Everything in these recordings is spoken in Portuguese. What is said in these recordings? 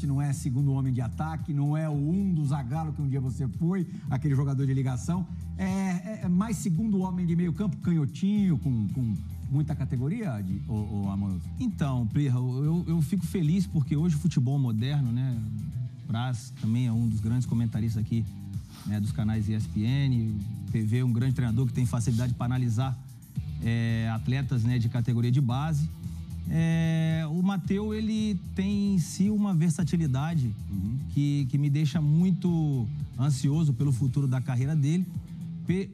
Não é segundo homem de ataque, não é o do Zagallo que um dia você foi, aquele jogador de ligação. É mais segundo homem de meio campo, canhotinho, com muita categoria, Amoroso? Então, Plirra, eu fico feliz porque hoje o futebol moderno, né? Braz também é um dos grandes comentaristas aqui, né, dos canais ESPN, PV, um grande treinador que tem facilidade para analisar atletas, né, de categoria de base. O Matteo, ele tem em si uma versatilidade que me deixa muito ansioso pelo futuro da carreira dele,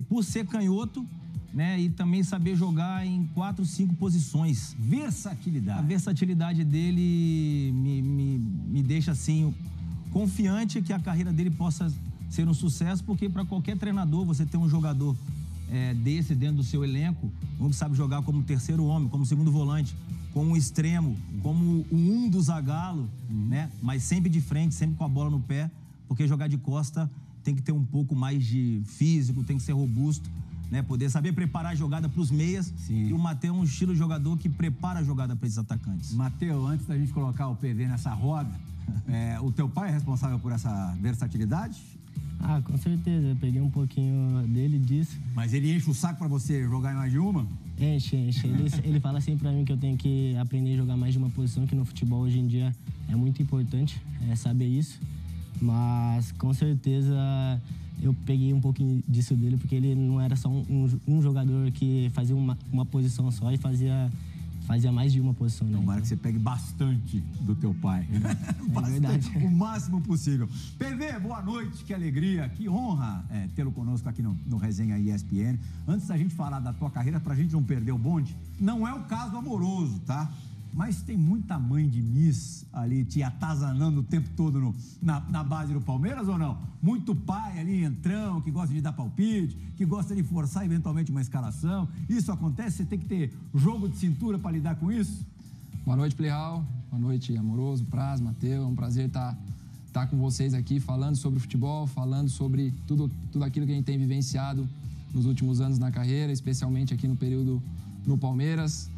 por ser canhoto, né, e também saber jogar em 4, 5 posições. Versatilidade. A versatilidade dele me deixa, assim, confiante que a carreira dele possa ser um sucesso, porque para qualquer treinador, você ter um jogador desse dentro do seu elenco, um que sabe jogar como terceiro homem, como segundo volante, como um extremo, como um do Zagallo, né? Mas sempre de frente, sempre com a bola no pé, porque jogar de costa tem que ter um pouco mais de físico, tem que ser robusto, né? Poder saber preparar a jogada para os meias. Sim. E o Matteo é um estilo de jogador que prepara a jogada para esses atacantes. Matteo, antes da gente colocar o PV nessa roda, o teu pai é responsável por essa versatilidade? Ah, com certeza. Eu peguei um pouquinho dele disso. Mas ele enche o saco pra você jogar em mais de uma? Enche. Ele fala sempre pra mim que eu tenho que aprender a jogar mais de uma posição, que no futebol hoje em dia é muito importante saber isso. Mas, com certeza, eu peguei um pouquinho disso dele, porque ele não era só um jogador que fazia uma posição só e fazia mais de uma posição, né? Tomara que você pegue bastante do teu pai. É verdade. O máximo possível. PV, boa noite, que alegria, que honra tê-lo conosco aqui no Resenha ESPN. Antes da gente falar da tua carreira, pra gente não perder o bonde, não é o caso Amoroso, tá? Mas tem muita mãe de Miss ali te atazanando o tempo todo na base do Palmeiras ou não? Muito pai ali, entrão, que gosta de dar palpite, que gosta de forçar eventualmente uma escalação. Isso acontece? Você tem que ter jogo de cintura para lidar com isso? Boa noite, Plihal. Boa noite, Amoroso, Praz, Matteo. É um prazer estar com vocês aqui falando sobre futebol, falando sobre tudo aquilo que a gente tem vivenciado nos últimos anos na carreira, especialmente aqui no período no Palmeiras.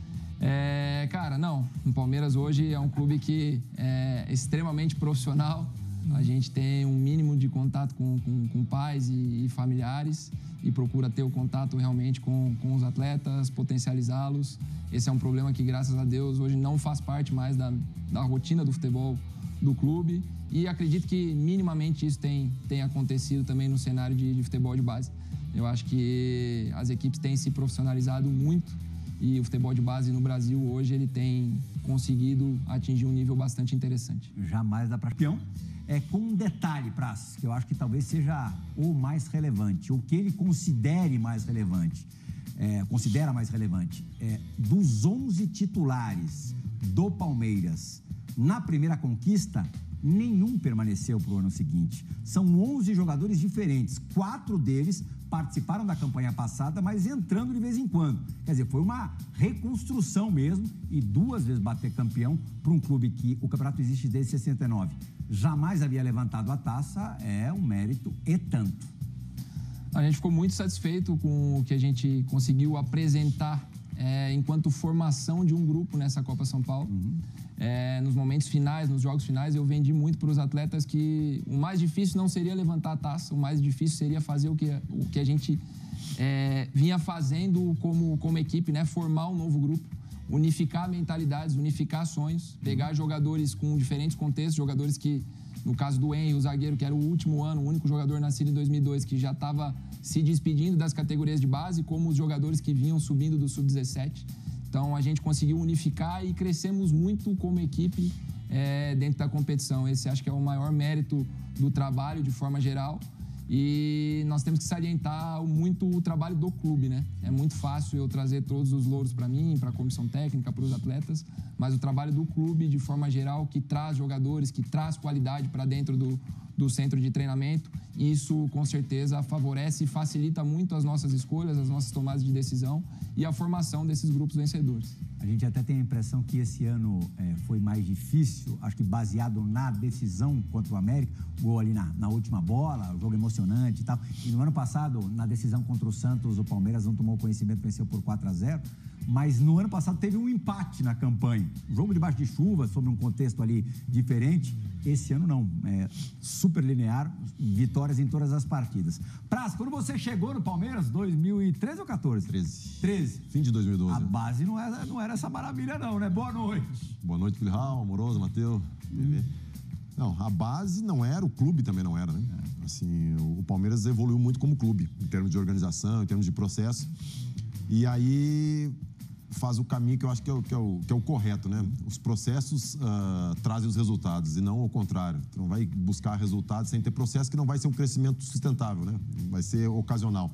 Cara, não. O Palmeiras hoje é um clube que é extremamente profissional. A gente tem um mínimo de contato com pais e familiares e procura ter o contato realmente com os atletas, potencializá-los. Esse é um problema que, graças a Deus, hoje não faz parte mais da rotina do futebol do clube. E acredito que minimamente isso tem acontecido também no cenário de futebol de base. Eu acho que as equipes têm se profissionalizado muito. E o futebol de base no Brasil hoje ele tem conseguido atingir um nível bastante interessante. Jamais dá para campeão. Com um detalhe, Praz, que eu acho que talvez seja o mais relevante, o que ele considera mais relevante. Dos 11 titulares do Palmeiras na primeira conquista, nenhum permaneceu para o ano seguinte. São 11 jogadores diferentes, 4 deles participaram da campanha passada, mas entrando de vez em quando. Quer dizer, foi uma reconstrução mesmo e 2 vezes bater campeão para um clube que o campeonato existe desde 69. Jamais havia levantado a taça, é um mérito e tanto. A gente ficou muito satisfeito com o que a gente conseguiu apresentar enquanto formação de um grupo nessa Copa São Paulo. Nos momentos finais, nos jogos finais, eu vendi muito para os atletas que o mais difícil não seria levantar a taça, o mais difícil seria fazer o que a gente vinha fazendo como equipe, né? Formar um novo grupo, unificar mentalidades, unificar sonhos, pegar jogadores com diferentes contextos, jogadores que, no caso do Henry, o zagueiro, que era o último ano, o único jogador nascido em 2002, que já estava se despedindo das categorias de base, como os jogadores que vinham subindo do Sub-17. Então, a gente conseguiu unificar e crescemos muito como equipe dentro da competição. Esse acho que é o maior mérito do trabalho, de forma geral. E nós temos que salientar muito o trabalho do clube, né? É muito fácil eu trazer todos os louros para mim, para a comissão técnica, para os atletas, mas o trabalho do clube, de forma geral, que traz jogadores, que traz qualidade para dentro do centro de treinamento, isso com certeza favorece e facilita muito as nossas escolhas, as nossas tomadas de decisão e a formação desses grupos vencedores. A gente até tem a impressão que esse ano foi mais difícil, acho que baseado na decisão contra o América, gol ali na última bola, o jogo emocionante e tal. E no ano passado, na decisão contra o Santos, o Palmeiras não tomou conhecimento, venceu por 4-0. mas no ano passado teve um empate na campanha. Jogo debaixo de chuva, sobre um contexto ali diferente. Esse ano não, é super linear, vitórias em todas as partidas. Praz, quando você chegou no Palmeiras, 2013 ou 14? 13. Fim de 2012. A base não era essa maravilha não, né? Boa noite. Boa noite, Filhal, Amoroso, Matheus, bebê. Não, a base não era, o clube também não era, né? Assim, o Palmeiras evoluiu muito como clube, em termos de organização, em termos de processo. E aí faz o caminho que eu acho que é o correto, né? Os processos trazem os resultados e não o contrário. Tu não vai buscar resultados sem ter processo, que não vai ser um crescimento sustentável, né? Vai ser ocasional.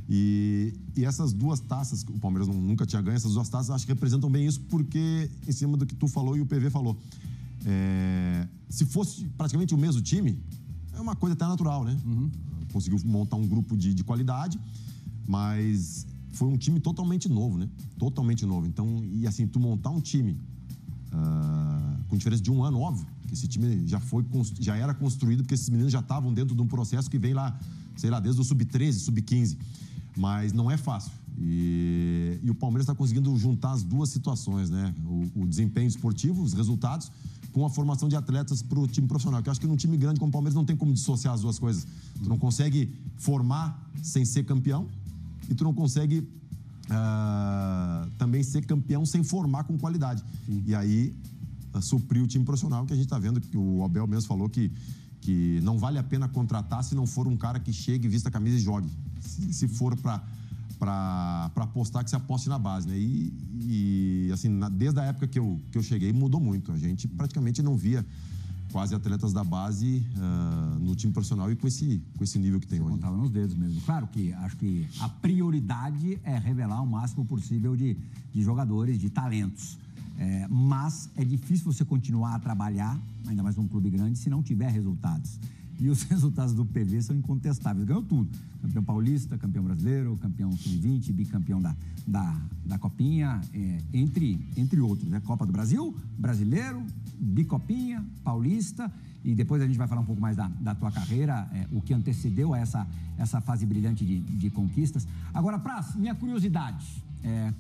E essas duas taças, o Palmeiras nunca tinha ganho, essas duas taças acho que representam bem isso, porque em cima do que tu falou e o PV falou. Se fosse praticamente o mesmo time, é uma coisa até natural, né? Conseguiu montar um grupo de qualidade, mas foi um time totalmente novo, né? Totalmente novo. Então, e assim, tu montar um time com diferença de um ano, óbvio, que esse time já era construído, porque esses meninos já estavam dentro de um processo que vem lá, sei lá, desde o sub-13, sub-15. Mas não é fácil. E o Palmeiras está conseguindo juntar as duas situações, né? O desempenho esportivo, os resultados, com a formação de atletas para o time profissional. Que eu acho que num time grande como o Palmeiras não tem como dissociar as duas coisas. Tu não consegue formar sem ser campeão e tu não consegue também ser campeão sem formar com qualidade. Sim. E aí supriu o time profissional, que a gente está vendo, que o Abel mesmo falou que não vale a pena contratar se não for um cara que chegue, vista a camisa e jogue. Se for para apostar, que se aposte na base, né? E assim, desde a época que eu cheguei, mudou muito. A gente praticamente não via quase atletas da base no time profissional e com esse nível que tem hoje. Contava nos dedos mesmo. Claro que acho que a prioridade é revelar o máximo possível de jogadores, de talentos. Mas é difícil você continuar a trabalhar, ainda mais num clube grande, se não tiver resultados. E os resultados do PV são incontestáveis. Ganhou tudo. Campeão paulista, campeão brasileiro, campeão sub-20, bicampeão da Copinha, entre outros. Copa do Brasil, brasileiro, bicopinha, paulista. E depois a gente vai falar um pouco mais da tua carreira, o que antecedeu a essa fase brilhante de conquistas. Agora, Praz, minha curiosidade.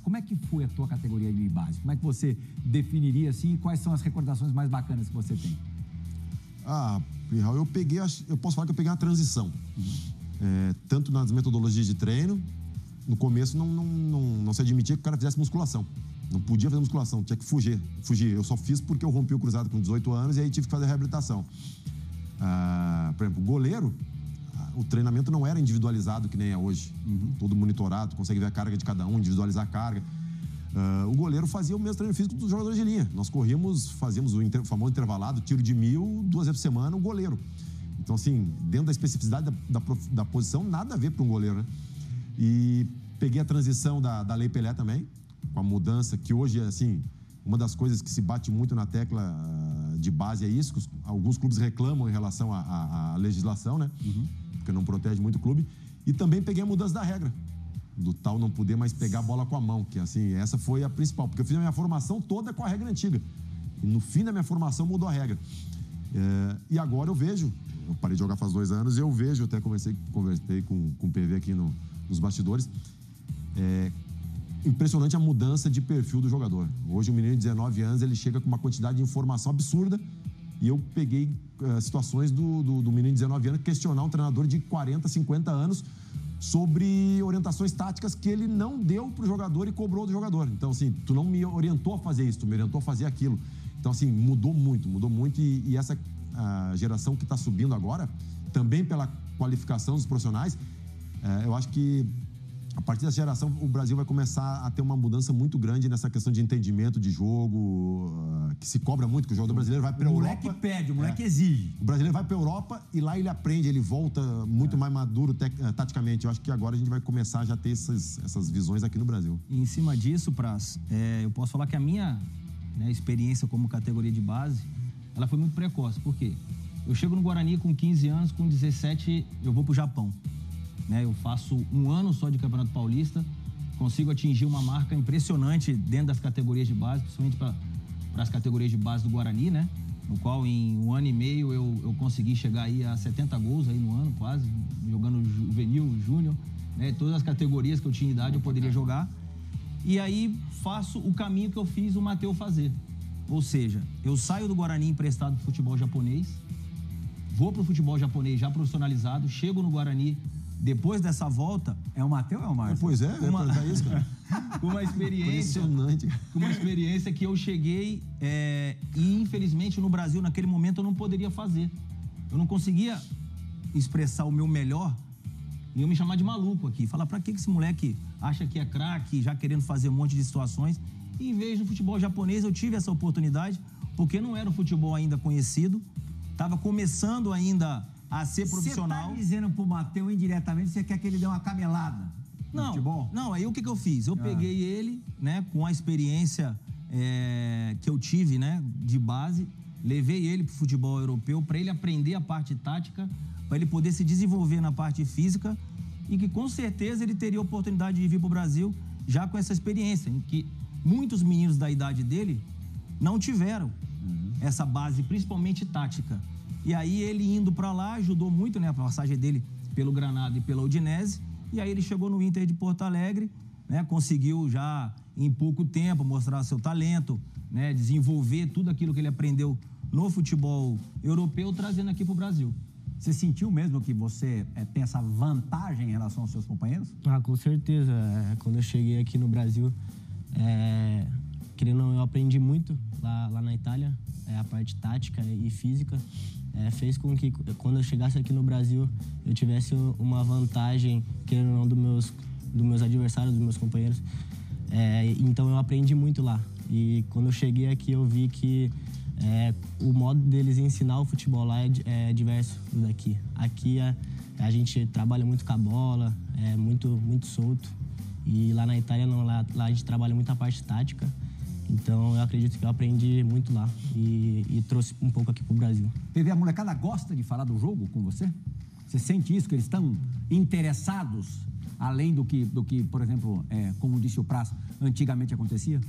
Como é que foi a tua categoria de base? Como é que você definiria assim? Quais são as recordações mais bacanas que você tem? Eu posso falar que eu peguei uma transição. Tanto nas metodologias de treino, no começo não se admitia que o cara fizesse musculação. Não podia fazer musculação, tinha que fugir. Eu só fiz porque eu rompi o cruzado com 18 anos e aí tive que fazer a reabilitação. Por exemplo, o goleiro, o treinamento não era individualizado que nem é hoje. Todo monitorado, consegue ver a carga de cada um, individualizar a carga. O goleiro fazia o mesmo treino físico dos jogadores de linha. Nós fazíamos o famoso intervalado, tiro de 1.000, 2 vezes por semana, o goleiro. Então, assim, dentro da especificidade da posição, nada a ver para um goleiro, né? E peguei a transição da Lei Pelé também, com a mudança, que hoje é, assim, uma das coisas que se bate muito na tecla de base é isso, que alguns clubes reclamam em relação à legislação, né? Porque não protege muito o clube. E também peguei a mudança da regra, do tal não poder mais pegar a bola com a mão, que assim, essa foi a principal, porque eu fiz a minha formação toda com a regra antiga. E no fim da minha formação mudou a regra. E agora eu vejo, eu parei de jogar faz 2 anos, e eu vejo, até conversei com o PV aqui nos bastidores, impressionante a mudança de perfil do jogador. Hoje um menino de 19 anos, ele chega com uma quantidade de informação absurda, e eu peguei situações do menino de 19 anos questionar um treinador de 40, 50 anos sobre orientações táticas que ele não deu pro jogador e cobrou do jogador. Então, assim, tu não me orientou a fazer isso, tu me orientou a fazer aquilo. Então, assim, mudou muito. E essa geração que está subindo agora, também pela qualificação dos profissionais, eu acho que a partir dessa geração o Brasil vai começar a ter uma mudança muito grande nessa questão de entendimento de jogo, que se cobra muito, que o jogador brasileiro vai para a Europa. O moleque pede, o moleque exige. O brasileiro vai para a Europa e lá ele aprende, ele volta muito mais maduro taticamente. Eu acho que agora a gente vai começar a já ter essas visões aqui no Brasil. E em cima disso, Praz, eu posso falar que a minha experiência como categoria de base, ela foi muito precoce. Por quê? Eu chego no Guarani com 15 anos, com 17 eu vou para o Japão. Eu faço 1 ano só de Campeonato Paulista, consigo atingir uma marca impressionante dentro das categorias de base, principalmente para as categorias de base do Guarani, né? No qual em 1 ano e meio eu consegui chegar aí a 70 gols aí no ano, quase, jogando juvenil, júnior, né? Todas as categorias que eu tinha idade eu poderia jogar. E aí faço o caminho que eu fiz o Matheus fazer. Ou seja, eu saio do Guarani emprestado pro futebol japonês, vou pro futebol japonês já profissionalizado, chego no Guarani, depois dessa volta... É o Matheus ou é o Márcio? Pois é, isso, cara. Com uma experiência... Impressionante. Com uma experiência que eu cheguei e, infelizmente, no Brasil, naquele momento, eu não poderia fazer. Eu não conseguia expressar o meu melhor e eu me chamar de maluco aqui. Falar, pra que esse moleque acha que é craque, já querendo fazer um monte de situações? E, em vez do futebol japonês, eu tive essa oportunidade, porque não era um futebol ainda conhecido, estava começando ainda a ser profissional. Você tá dizendo pro Matheus indiretamente que você quer que ele dê uma camelada no futebol? Não, aí o que eu fiz? Eu peguei ele, né, com a experiência que eu tive, né, de base, levei ele pro futebol europeu para ele aprender a parte tática, para ele poder se desenvolver na parte física e que com certeza ele teria a oportunidade de vir pro Brasil já com essa experiência, em que muitos meninos da idade dele não tiveram essa base, principalmente tática. E aí ele indo para lá ajudou muito, né, a passagem dele pelo Granada e pela Udinese. E aí ele chegou no Inter de Porto Alegre, né, conseguiu já em pouco tempo mostrar seu talento, né, desenvolver tudo aquilo que ele aprendeu no futebol europeu, trazendo aqui pro Brasil. Você sentiu mesmo que você tem essa vantagem em relação aos seus companheiros? Ah, com certeza. Quando eu cheguei aqui no Brasil, querendo ou não, eu aprendi muito lá na Itália, a parte tática e física. Fez com que, quando eu chegasse aqui no Brasil, eu tivesse uma vantagem, querendo ou não, dos meus adversários, dos meus companheiros. Então, eu aprendi muito lá. E quando eu cheguei aqui, eu vi que o modo deles ensinar o futebol lá é diverso do daqui. Aqui, a gente trabalha muito com a bola, muito solto. E lá na Itália, não. Lá a gente trabalha muito a parte tática. Então, eu acredito que eu aprendi muito lá e trouxe um pouco aqui pro Brasil. PV, a molecada gosta de falar do jogo com você? Você sente isso, que eles estão interessados, além do que por exemplo, como disse o Praz, antigamente acontecia?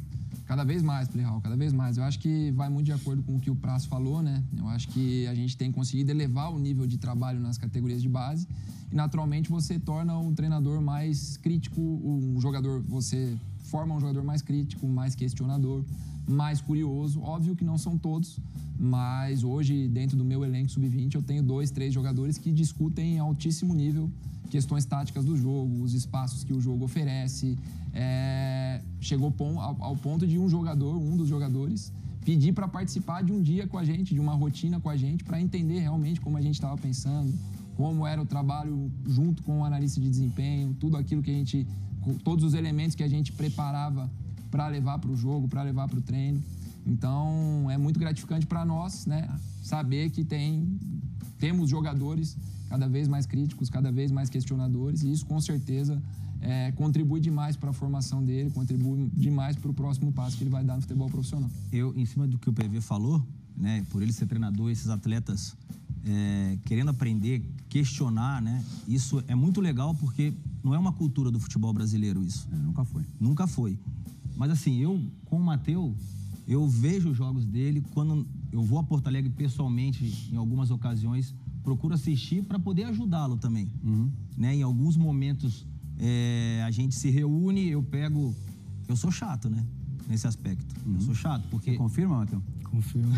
Cada vez mais, Plihal, cada vez mais. Eu acho que vai muito de acordo com o que o Praz falou, né? Eu acho que a gente tem conseguido elevar o nível de trabalho nas categorias de base e, naturalmente, você torna um treinador mais crítico, um jogador, você forma um jogador mais crítico, mais questionador, mais curioso. Óbvio que não são todos, mas hoje, dentro do meu elenco sub-20, eu tenho 2, 3 jogadores que discutem em altíssimo nível questões táticas do jogo, os espaços que o jogo oferece. Chegou ao ponto de um dos jogadores, pedir para participar de um dia com a gente, de uma rotina com a gente, para entender realmente como a gente estava pensando, como era o trabalho junto com o analista de desempenho, tudo aquilo que a gente, todos os elementos que a gente preparava para levar para o jogo, para levar para o treino. Então, é muito gratificante para nós, né, saber que temos jogadores cada vez mais críticos, cada vez mais questionadores, e isso, com certeza, contribui demais para a formação dele, contribui demais para o próximo passo que ele vai dar no futebol profissional. Eu, em cima do que o PV falou, né, por ele ser treinador, esses atletas querendo aprender, questionar, né, isso é muito legal porque não é uma cultura do futebol brasileiro isso. Nunca foi. Nunca foi. Mas assim, eu, com o Matheus, eu vejo os jogos dele, quando eu vou a Porto Alegre pessoalmente, em algumas ocasiões, procuro assistir para poder ajudá-lo também. Né? Em alguns momentos a gente se reúne, eu sou chato, né? Nesse aspecto. Eu sou chato, porque... Você confirma, Matheus? Confirmo.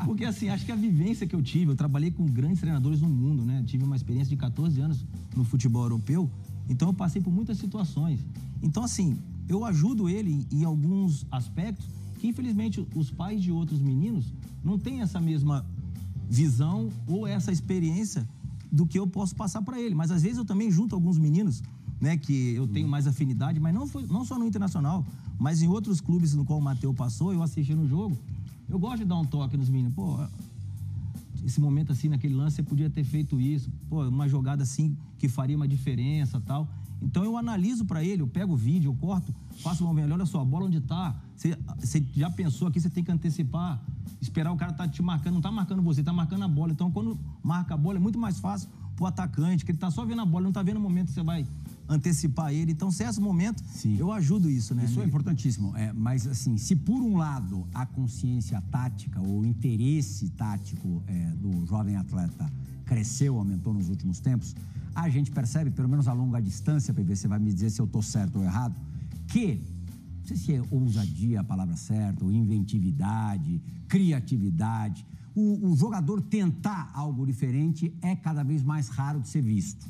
Porque assim, acho que a vivência que eu tive, eu trabalhei com grandes treinadores no mundo, né? Tive uma experiência de 14 anos no futebol europeu, então eu passei por muitas situações. Então assim, eu ajudo ele em alguns aspectos que infelizmente os pais de outros meninos não têm essa mesma visão ou essa experiência do que eu posso passar para ele. Mas às vezes eu também junto alguns meninos, né, que eu tenho mais afinidade, mas não só no Internacional, mas em outros clubes no qual o Matheus passou, eu assisti no jogo, eu gosto de dar um toque nos meninos. Pô, esse momento assim, naquele lance, você podia ter feito isso. Pô, uma jogada assim que faria uma diferença, tal. Então eu analiso para ele, eu pego o vídeo, eu corto, faço uma olha só, a bola onde tá. Você já pensou aqui, você tem que antecipar, esperar o cara tá te marcando, não tá marcando você, tá marcando a bola. Então quando marca a bola é muito mais fácil pro atacante, que ele tá só vendo a bola, não tá vendo o momento que você vai antecipar ele. Então, se é esse momento, sim, eu ajudo isso, né? Isso é importantíssimo. Mas, assim, se por um lado a consciência tática ou o interesse tático do jovem atleta cresceu, aumentou nos últimos tempos, a gente percebe, pelo menos a longa distância, PV, você vai me dizer se eu tô certo ou errado, que, não sei se é ousadia a palavra certa, ou inventividade, criatividade, o jogador tentar algo diferente é cada vez mais raro de ser visto.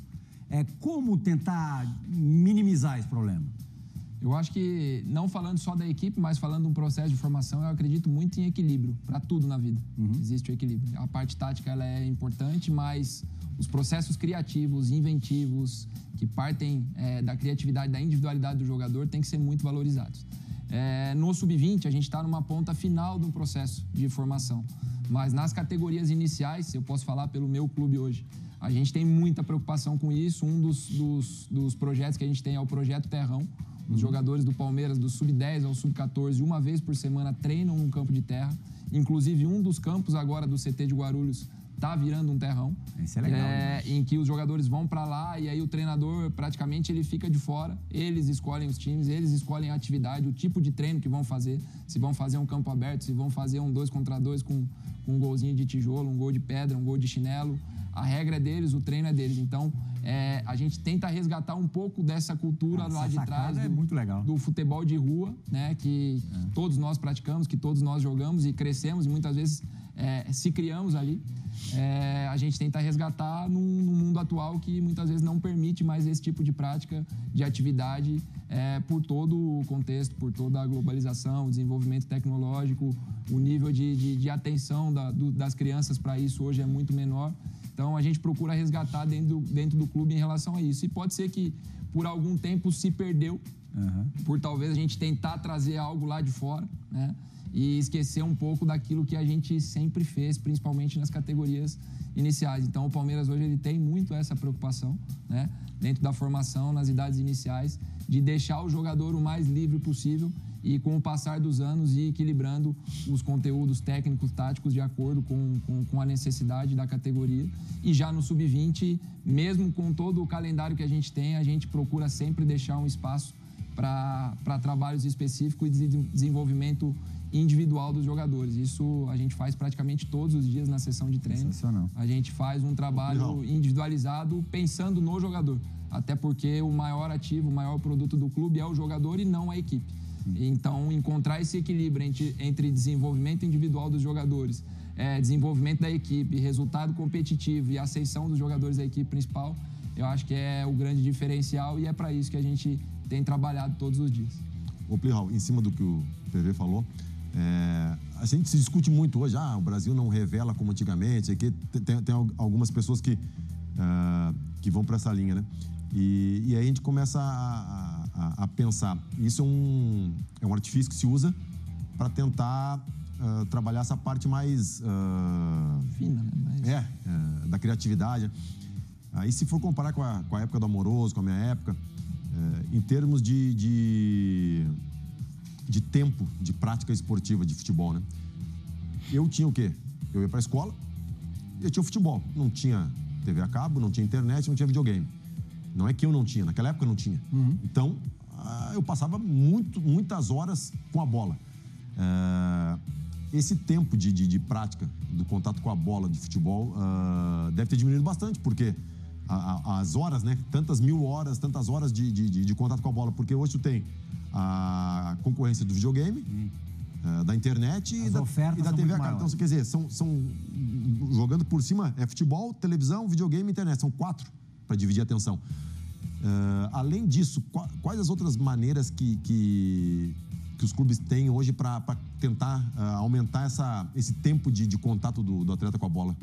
Como tentar minimizar esse problema? Eu acho que, não falando só da equipe, mas falando de um processo de formação, eu acredito muito em equilíbrio, para tudo na vida. Existe o equilíbrio. A parte tática ela é importante, mas os processos criativos, inventivos, que partem da criatividade, da individualidade do jogador, tem que ser muito valorizados. No Sub-20, a gente está numa ponta final de um processo de formação. Mas nas categorias iniciais, eu posso falar pelo meu clube hoje, a gente tem muita preocupação com isso. Um dos projetos que a gente tem é o Projeto Terrão. Os jogadores do Palmeiras, do Sub-10 ao Sub-14, uma vez por semana treinam num campo de terra. Inclusive, um dos campos agora do CT de Guarulhos está virando um terrão. Isso é legal. Em que os jogadores vão para lá e aí o treinador praticamente ele fica de fora. Eles escolhem os times, eles escolhem a atividade, o tipo de treino que vão fazer. Se vão fazer um campo aberto, se vão fazer um 2 contra 2 com um golzinho de tijolo, um gol de pedra, um gol de chinelo. A regra é deles, o treino é deles. Então, a gente tenta resgatar um pouco dessa cultura lá de trás muito legal. Do futebol de rua, né? Que todos nós praticamos, que todos nós jogamos e crescemos e muitas vezes se criamos ali. A gente tenta resgatar num mundo atual que muitas vezes não permite mais esse tipo de prática, de atividade, por todo o contexto, por toda a globalização, o desenvolvimento tecnológico, o nível de atenção das crianças para isso hoje é muito menor. Então, a gente procura resgatar dentro do clube em relação a isso. E pode ser que, por algum tempo, se perdeu, por talvez a gente tentar trazer algo lá de fora, né? E esquecer um pouco daquilo que a gente sempre fez, principalmente nas categorias iniciais. Então, o Palmeiras hoje ele tem muito essa preocupação, né? Dentro da formação, nas idades iniciais, de deixar o jogador o mais livre possível e, com o passar dos anos, ir equilibrando os conteúdos técnicos, táticos, de acordo com a necessidade da categoria. E já no Sub-20, mesmo com todo o calendário que a gente procura sempre deixar um espaço para trabalhos específicos e desenvolvimento individual dos jogadores. Isso a gente faz praticamente todos os dias na sessão de treino. Sensacional. A gente faz um trabalho individualizado pensando no jogador. Até porque o maior ativo, o maior produto do clube é o jogador e não a equipe. Então, encontrar esse equilíbrio entre desenvolvimento individual dos jogadores, desenvolvimento da equipe, resultado competitivo e ascensão dos jogadores da equipe principal, eu acho que é o grande diferencial e é para isso que a gente tem trabalhado todos os dias. Ô, Plihal, em cima do que o PV falou, a gente se discute muito hoje, o Brasil não revela como antigamente, aqui tem algumas pessoas que vão para essa linha, né? E aí a gente começa a pensar, isso é um artifício que se usa para tentar trabalhar essa parte mais fina, né? Da criatividade. Aí, se for comparar com a época do Amoroso, com a minha época, em termos de tempo de prática esportiva de futebol, né? Eu tinha o quê? Eu ia para a escola, eu tinha o futebol. Não tinha TV a cabo, não tinha internet, não tinha videogame. Não é que eu não tinha, naquela época eu não tinha. Então, eu passava muitas horas com a bola. Esse tempo de prática, do contato com a bola de futebol, deve ter diminuído bastante, porque as horas, né? Tantas horas de contato com a bola, porque hoje tu tem a concorrência do videogame, da internet e da TV a cabo. Então, quer dizer, são jogando por cima, futebol, televisão, videogame e internet. São 4 para dividir a atenção. Além disso, quais as outras maneiras que os clubes têm hoje para tentar aumentar esse tempo de contato do atleta com a bola?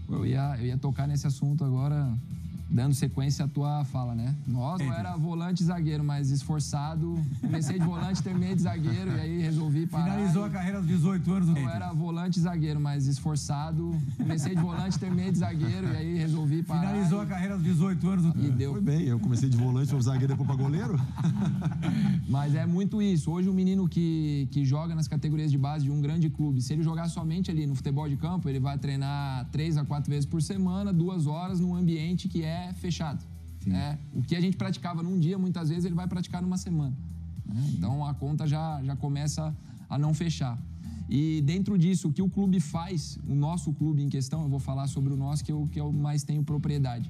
Eu ia tocar nesse assunto agora, dando sequência à tua fala, né? Nossa, eu era volante e zagueiro, mas esforçado. Comecei de volante, terminei de zagueiro e aí resolvi parar. Finalizou a carreira aos 18 anos. Eu era volante e zagueiro, mas esforçado. Comecei de volante, terminei de zagueiro e aí resolvi parar. Finalizou a carreira aos 18 anos. E deu. Foi bem, eu comecei de volante, fui zagueiro, depois para goleiro. Mas é muito isso. Hoje o menino que joga nas categorias de base de um grande clube, se ele jogar somente ali no futebol de campo, ele vai treinar 3 a 4 vezes por semana, 2 horas num ambiente que é fechado. O que a gente praticava num dia, muitas vezes ele vai praticar numa semana. Então a conta já começa a não fechar. E dentro disso, o que o clube faz, o nosso clube em questão, eu vou falar sobre o nosso, que eu mais tenho propriedade.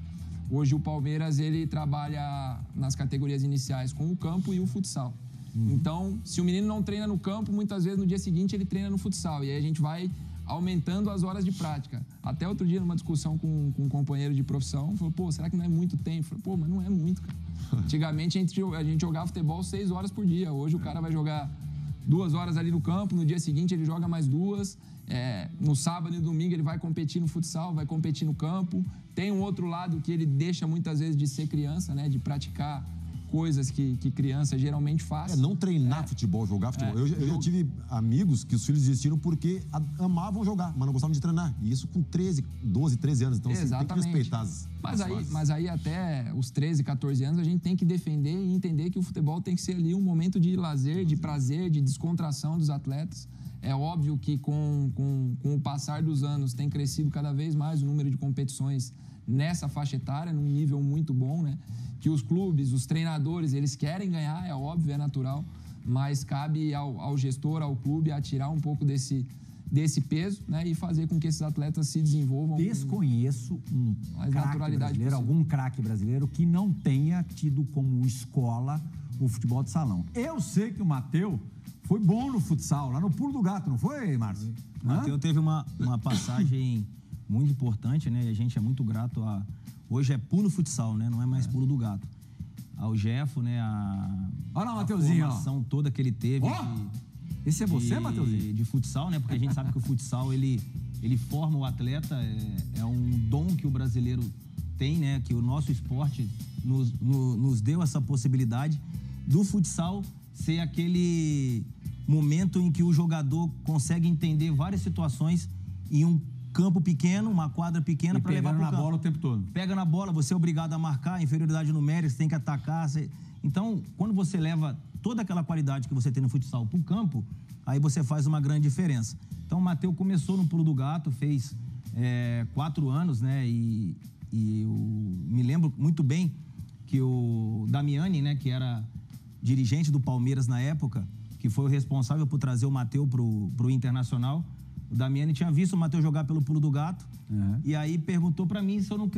Hoje o Palmeiras ele trabalha nas categorias iniciais com o campo e o futsal. Então, se o menino não treina no campo, muitas vezes no dia seguinte ele treina no futsal. E aí a gente vai aumentando as horas de prática. Até outro dia, numa discussão com um companheiro de profissão, falou, pô, será que não é muito tempo? Falei, pô, mas não é muito, cara. Antigamente a gente jogava futebol 6 horas por dia. Hoje o cara vai jogar 2 horas ali no campo, no dia seguinte ele joga mais 2. No sábado e domingo ele vai competir no futsal, vai competir no campo. Tem um outro lado que ele deixa muitas vezes de ser criança, né? De praticar coisas que criança geralmente faz. Não treinar futebol, jogar futebol. Eu já tive amigos que os filhos desistiram porque amavam jogar, mas não gostavam de treinar. E isso com 12, 13 anos. Então, assim, tem que respeitar as Mas aí até os 13, 14 anos, a gente tem que defender e entender que o futebol tem que ser ali um momento de lazer, de prazer, de descontração dos atletas. É óbvio que com o passar dos anos tem crescido cada vez mais o número de competições nessa faixa etária, num nível muito bom, né? Que os clubes, os treinadores, eles querem ganhar, é óbvio, é natural, mas cabe ao gestor, ao clube, atirar um pouco desse peso, né? E fazer com que esses atletas se desenvolvam. Desconheço um craque brasileiro, algum craque brasileiro que não tenha tido como escola o futebol de salão. Eu sei que o Matheus foi bom no futsal, lá no Pulo do Gato, não foi, Márcio? O Matheus teve uma passagem muito importante, né? E a gente é muito grato a... Hoje é Pulo Futsal, né? Não é mais Pulo do Gato. Ao Jefo, né? Olha lá, Mateuzinho, a formação toda que ele teve. Esse é você, Mateuzinho? De futsal, né? Porque a gente sabe que o futsal, ele forma o atleta. É um dom que o brasileiro tem, né? Que o nosso esporte nos deu essa possibilidade do futsal ser aquele momento em que o jogador consegue entender várias situações em um campo pequeno, uma quadra pequena para levar pro campo. Pegando na bola o tempo todo. Pega na bola, você é obrigado a marcar, inferioridade numérica, você tem que atacar. Então, quando você leva toda aquela qualidade que você tem no futsal pro campo, aí você faz uma grande diferença. Então, o Matheus começou no Pulo do Gato, fez 4 anos, né? E me lembro muito bem que o Damiani, né, que era dirigente do Palmeiras na época, que foi o responsável por trazer o Matheus pro Internacional. O Damiani tinha visto o Matheus jogar pelo Pulo do Gato e aí perguntou para mim se eu não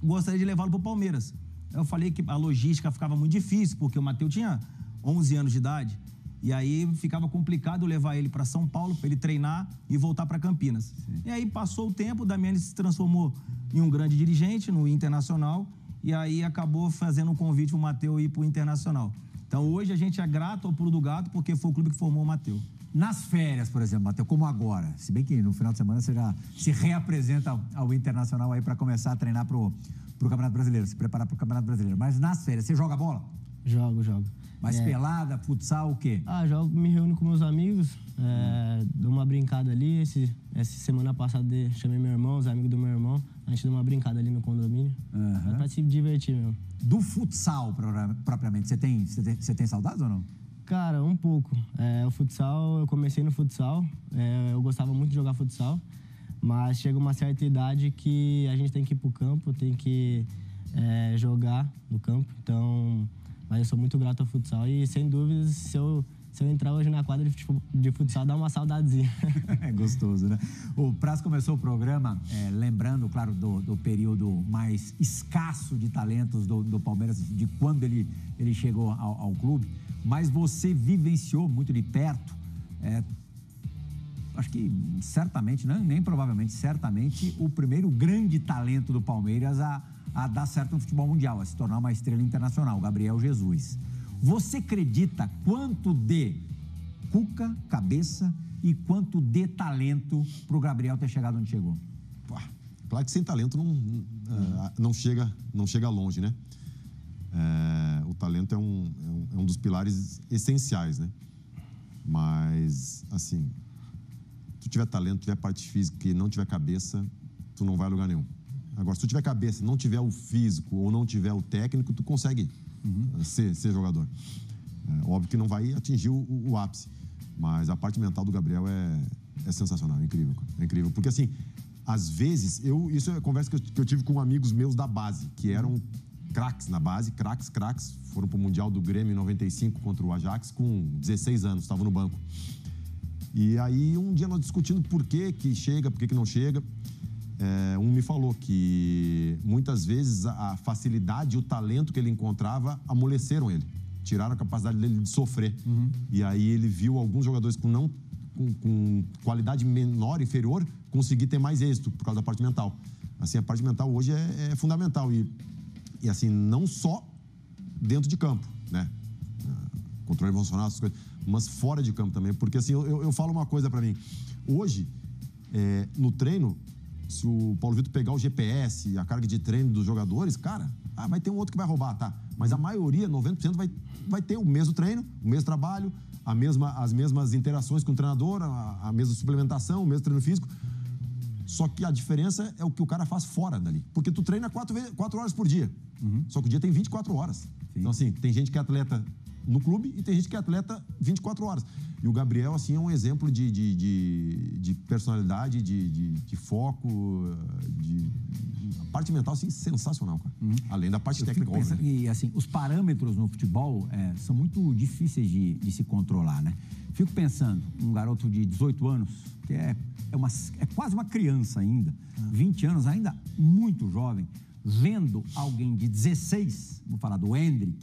gostaria de levá-lo pro Palmeiras. Eu falei que a logística ficava muito difícil, porque o Matheus tinha 11 anos de idade e aí ficava complicado levar ele para São Paulo, para ele treinar e voltar para Campinas. Sim. E aí passou o tempo, o Damiani se transformou em um grande dirigente no Internacional e aí acabou fazendo um convite para o Matheus ir pro Internacional. Então hoje a gente é grato ao Pulo do Gato porque foi o clube que formou o Matheus. Nas férias, por exemplo, Matheus, como agora, se bem que no final de semana você já se reapresenta ao Internacional aí para começar a treinar pro Campeonato Brasileiro, se preparar pro Campeonato Brasileiro. Mas nas férias, você joga bola? Jogo. Mas pelada, futsal, o quê? Jogo, me reúno com meus amigos, dou uma brincada ali. Essa semana passada chamei meu irmão, os amigos do meu irmão, a gente deu uma brincada ali no condomínio. É pra se divertir mesmo. Do futsal, propriamente, você tem saudades ou não? Cara, um pouco. O futsal, eu comecei no futsal, eu gostava muito de jogar futsal, mas chega uma certa idade que a gente tem que ir pro campo, tem que jogar no campo, então... Mas eu sou muito grato ao futsal e, sem dúvidas, se eu entrar hoje na quadra de futsal, dá uma saudadezinha. É gostoso, né? O Praz começou o programa lembrando, claro, do período mais escasso de talentos do Palmeiras, de quando ele chegou ao clube, mas você vivenciou muito de perto, acho que certamente, nem provavelmente, certamente, o primeiro grande talento do Palmeiras a dar certo no futebol mundial, a se tornar uma estrela internacional, Gabriel Jesus. Você acredita quanto de cuca, cabeça e quanto de talento pro Gabriel ter chegado onde chegou? Claro que sem talento não chega longe, né? O talento é um dos pilares essenciais, né? Mas, assim, se tu tiver talento, tiver parte física e não tiver cabeça, tu não vai a lugar nenhum. Agora, se tu tiver cabeça, não tiver o físico ou não tiver o técnico, tu consegue ser jogador. Óbvio que não vai atingir o ápice, mas a parte mental do Gabriel é sensacional, é incrível. É incrível, porque assim, às vezes, isso é uma conversa que eu tive com amigos meus da base, que eram craques na base, craques, foram pro Mundial do Grêmio em 95 contra o Ajax com 16 anos, estavam no banco. E aí, um dia nós discutindo por que chega, por que não chega, um me falou que muitas vezes a facilidade e o talento que ele encontrava amoleceram ele. tiraram a capacidade dele de sofrer. E aí ele viu alguns jogadores com qualidade menor, inferior, conseguir ter mais êxito por causa da parte mental. Assim, a parte mental hoje é fundamental. E assim, não só dentro de campo, né? Controle emocional, essas coisas, mas fora de campo também. Porque assim, eu falo uma coisa pra mim. Hoje, no treino, se o Paulo Vitor pegar o GPS, a carga de treino dos jogadores, cara, vai ter um outro que vai roubar, tá? Mas a maioria, 90%, vai ter o mesmo treino, o mesmo trabalho, as mesmas interações com o treinador, a mesma suplementação, o mesmo treino físico. Só que a diferença é o que o cara faz fora dali. Porque tu treina 4 horas por dia. Só que o dia tem 24 horas. Sim. Então, assim, tem gente que é atleta no clube e tem gente que é atleta 24 horas. E o Gabriel, assim, é um exemplo de personalidade, de foco, a parte mental, assim, sensacional, cara. Além da parte técnica, óbvio. E, assim, os parâmetros no futebol são muito difíceis de se controlar, né? Fico pensando, um garoto de 18 anos, que é quase uma criança ainda, 20 anos, ainda muito jovem, vendo alguém de 16, vou falar do Endrick,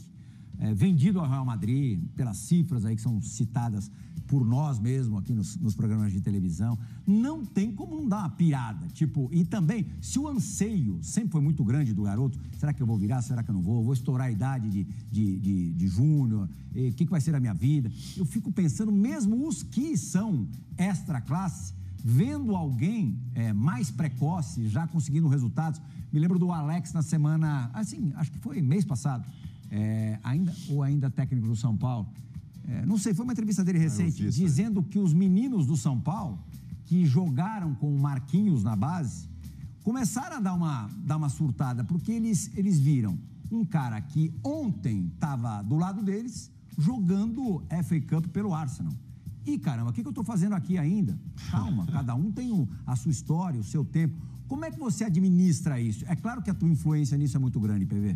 vendido ao Real Madrid, pelas cifras aí que são citadas por nós mesmo aqui nos programas de televisão, não tem como não dar uma pirada. Tipo, e também, se o anseio sempre foi muito grande do garoto, será que eu vou virar, será que eu não vou? Vou estourar a idade de júnior? O que vai ser a minha vida? Eu fico pensando, mesmo os que são extra classe, vendo alguém mais precoce, já conseguindo resultados. Me lembro do Alex na semana, assim, acho que foi mês passado, ainda técnico do São Paulo. Não sei, foi uma entrevista dele recente, dizendo que os meninos do São Paulo, que jogaram com o Marquinhos na base, começaram a dar uma surtada, porque eles viram um cara que ontem estava do lado deles, jogando FA Cup pelo Arsenal. E, caramba, o que eu tô fazendo aqui ainda? Calma, cada um tem a sua história, o seu tempo. Como é que você administra isso? É claro que a tua influência nisso é muito grande, PV.